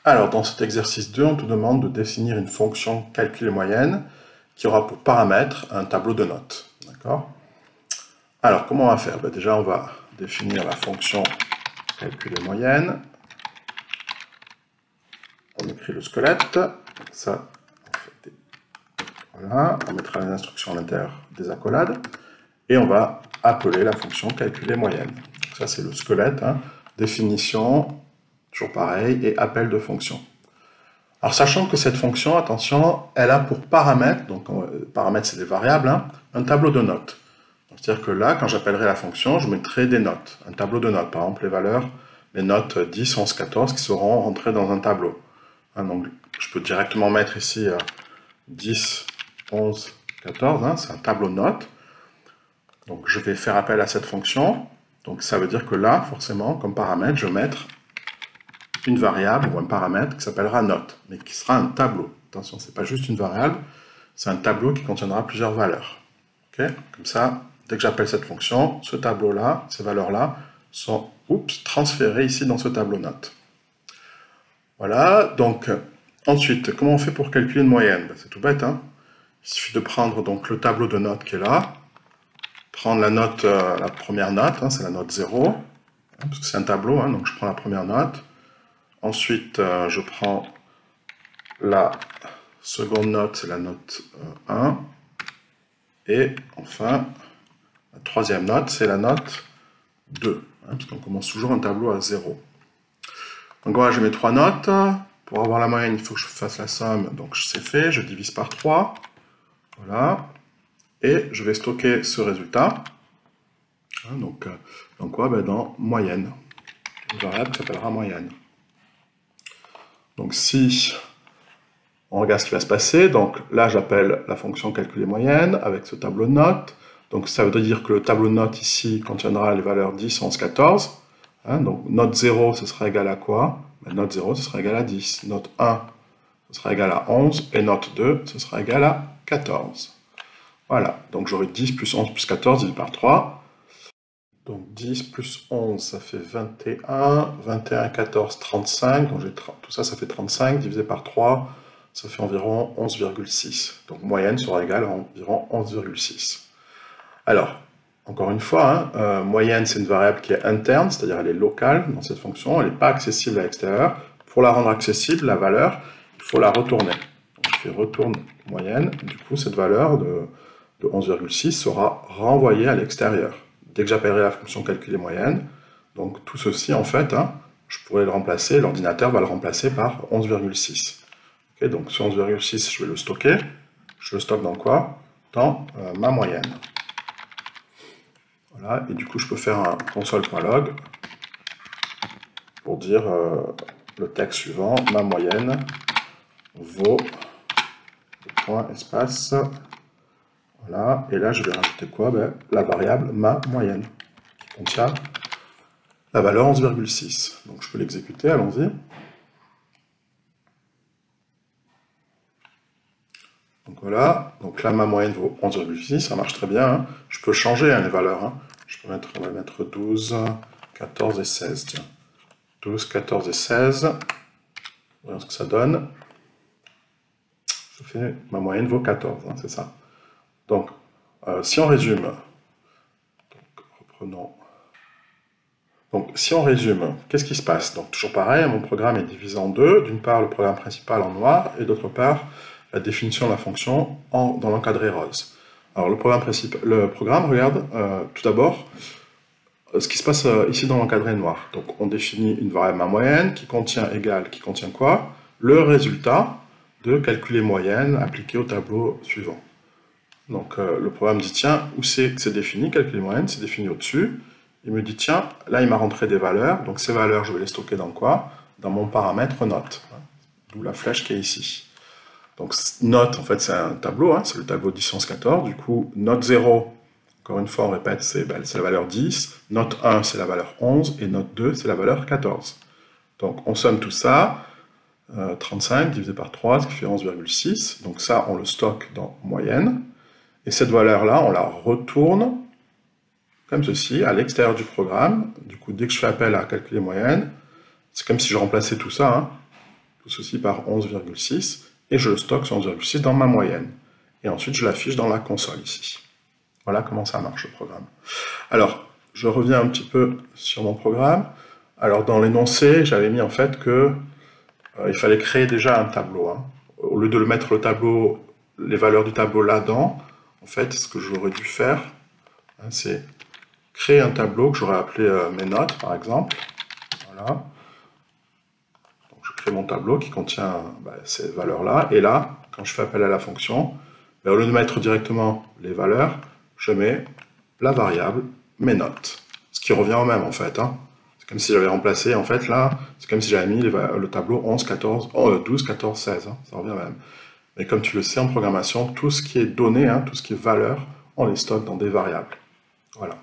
Alors, dans cet exercice 2, on te demande de définir une fonction calculer moyenne qui aura pour paramètre un tableau de notes. D'accord? Alors, comment on va faire? Déjà, on va définir la fonction calculer moyenne. On écrit le squelette. Ça, voilà. On mettra les instructions à l'intérieur des accolades. Et on va appeler la fonction calculer moyenne. Donc, ça, c'est le squelette. Définition, toujours pareil, et appel de fonction. Alors, sachant que cette fonction, attention, elle a pour paramètre, donc paramètres c'est des variables, un tableau de notes. C'est-à-dire que là, quand j'appellerai la fonction, je mettrai des notes, un tableau de notes, par exemple les valeurs, les notes 10, 11, 14 qui seront rentrées dans un tableau. Donc, je peux directement mettre ici 10, 11, 14, c'est un tableau de notes. Donc, je vais faire appel à cette fonction. Donc, ça veut dire que là, forcément, comme paramètre, je vais mettre une variable ou un paramètre qui s'appellera note, mais qui sera un tableau. Attention, c'est pas juste une variable, c'est un tableau qui contiendra plusieurs valeurs. Okay? Comme ça, dès que j'appelle cette fonction, ce tableau-là, ces valeurs-là, sont transférées ici dans ce tableau note. Voilà, donc ensuite, comment on fait pour calculer une moyenne? C'est tout bête, il suffit de prendre donc le tableau de notes qui est là, prendre la note, la première note, c'est la note 0, parce que c'est un tableau, donc je prends la première note. Ensuite, je prends la seconde note, c'est la note 1. Et enfin, la troisième note, c'est la note 2. Parce qu'on commence toujours un tableau à 0. Donc voilà, j'ai mes trois notes. Pour avoir la moyenne, il faut que je fasse la somme. Donc c'est fait, je divise par 3. Voilà. Et je vais stocker ce résultat. Donc quoi? Dans moyenne. Une variable qui s'appellera moyenne. Donc si on regarde ce qui va se passer, donc là j'appelle la fonction calculer moyenne avec ce tableau de notes. Donc ça veut dire que le tableau de notes ici contiendra les valeurs 10, 11, 14. Donc note 0, ce sera égal à quoi? Note 0, ce sera égal à 10. Note 1, ce sera égal à 11. Et note 2, ce sera égal à 14. Voilà, donc j'aurai 10 plus 11 plus 14 divisé par 3. Donc 10 plus 11, ça fait 21. 21, 14, 35. Donc tout ça, ça fait 35 divisé par 3. Ça fait environ 11,6. Donc moyenne sera égale à environ 11,6. Alors, encore une fois, moyenne, c'est une variable qui est interne, c'est-à-dire elle est locale dans cette fonction, elle n'est pas accessible à l'extérieur. Pour la rendre accessible, la valeur, il faut la retourner. Donc je fais retourne moyenne, du coup cette valeur de 11,6 sera renvoyée à l'extérieur. Dès que j'appellerai la fonction calculer moyenne, donc tout ceci en fait, je pourrais le remplacer, l'ordinateur va le remplacer par 11,6. Okay, donc ce 11,6, je vais le stocker. Je le stocke dans quoi? Dans ma moyenne. Voilà, et du coup, je peux faire un console.log pour dire le texte suivant, ma moyenne vaut, point, espace, voilà, et là, je vais rajouter quoi? La variable ma moyenne, qui contient la valeur 11,6. Donc, je peux l'exécuter, allons-y. Donc voilà, donc là ma moyenne vaut 11,6, ça marche très bien. Je peux changer les valeurs. On va mettre 12, 14 et 16. Tiens. 12, 14 et 16. Voyons ce que ça donne. Ma moyenne vaut 14, c'est ça. Donc, si on résume, reprenons. Donc, si on résume, qu'est-ce qui se passe? Donc, toujours pareil, mon programme est divisé en deux. D'une part, le programme principal en noir, et d'autre part, la définition de la fonction dans l'encadré rose. Alors le programme regarde tout d'abord ce qui se passe ici dans l'encadré noir. Donc on définit une variable ma moyenne qui contient quoi? Le résultat de calculer moyenne appliqué au tableau suivant. Donc le programme dit tiens, où c'est que c'est défini, calculer moyenne, c'est défini au-dessus. Il me dit tiens, là il m'a rentré des valeurs, donc ces valeurs je vais les stocker dans quoi? Dans mon paramètre note, d'où la flèche qui est ici. Donc note, en fait, c'est un tableau, c'est le tableau 10, 11, 14. Du coup, note 0, encore une fois, on répète, c'est la valeur 10. Note 1, c'est la valeur 11. Et note 2, c'est la valeur 14. Donc, on somme tout ça. 35 divisé par 3, ce qui fait 11,6. Donc ça, on le stocke dans moyenne. Et cette valeur-là, on la retourne, comme ceci, à l'extérieur du programme. Du coup, dès que je fais appel à calculer moyenne, c'est comme si je remplaçais tout ça, tout ceci par 11,6, et je le stocke sur 11,6 dans ma moyenne. Et ensuite, je l'affiche dans la console ici. Voilà comment ça marche le programme. Alors, je reviens un petit peu sur mon programme. Alors, dans l'énoncé, j'avais mis en fait que il fallait créer déjà un tableau. Hein. Au lieu de le mettre le tableau, les valeurs du tableau là-dedans, en fait, ce que j'aurais dû faire, hein, c'est créer un tableau que j'aurais appelé mes notes, par exemple. Voilà. Donc, je crée mon tableau qui contient ces valeurs-là. Et là, quand je fais appel à la fonction, au lieu de mettre directement les valeurs, je mets la variable mes notes. Ce qui revient au même, en fait. Hein. C'est comme si j'avais remplacé, en fait, là, c'est comme si j'avais mis le tableau 11, 14, 12, 14, 16. Hein. Ça revient au même. Mais comme tu le sais en programmation, tout ce qui est donné, hein, tout ce qui est valeur, on les stocke dans des variables. Voilà.